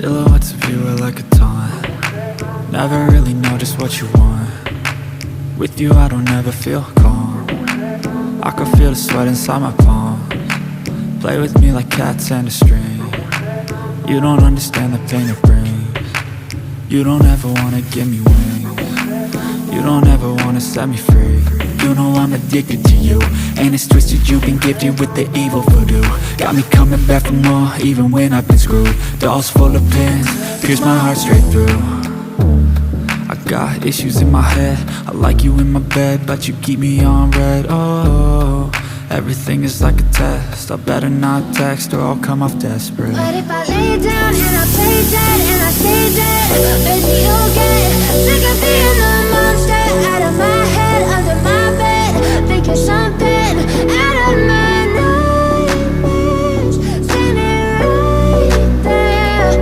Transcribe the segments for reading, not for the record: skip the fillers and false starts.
Silhouettes of you are like a taunt. Never really know just what you want. With you I don't ever feel calm. I can feel the sweat inside my palms. Play with me like cats and a string. You don't understand the pain it brings. You don't ever wanna give me wings. You don't ever wanna set me free. You know I'm addicted to you, and it's twisted, you've been gifted with the evil voodoo. Got me coming back for more, even when I've been screwed. Dolls full of pins, pierce my heart straight through. I got issues in my head, I like you in my bed, but you keep me on red. Oh, everything is like a test, I better not text or I'll come off desperate. But if I lay down and I play dead and I stay dead, baby you'll get sick of being the monster out of my head, under my bed, thinking something out of my nightmares, standing right there.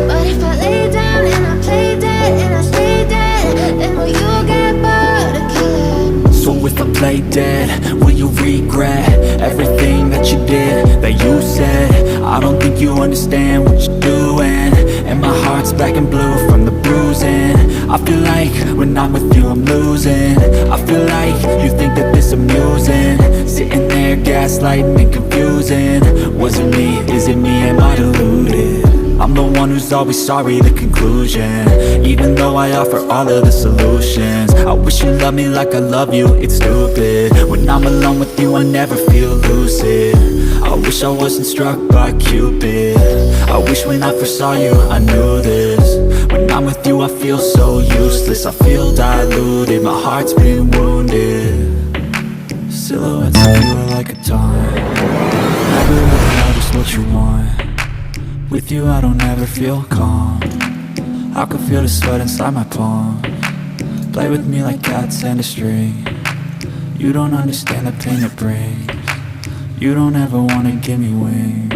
But if I lay down and I play dead and I stay dead, then will you get bored of killing? So if I play dead, will you regret everything that you did, that you said? I don't think you understand what you're doing, and my heart's black and blue from the bruising. I feel like when I'm with you I'm losing. I feel like you think that this amusing, sitting there gaslighting and confusing. Was it me? Is it me? Am I deluded? I'm the one who's always sorry, the conclusion, even though I offer all of the solutions. I wish you loved me like I love you, it's stupid. When I'm alone with you I never feel lucid. I wish I wasn't struck by Cupid. I wish when I first saw you I knew this. When I'm with you I feel so useless, I feel diluted, my heart's been wounded. Silhouettes of you are like a taunt. Never really know just what you want. With you I don't ever feel calm. I can feel the sweat inside my palms. Play with me like cats and a string. You don't understand the pain it brings. You don't ever wanna give me wings.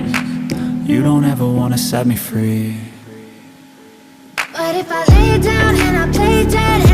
You don't ever wanna set me free. But if I lay down and I play dead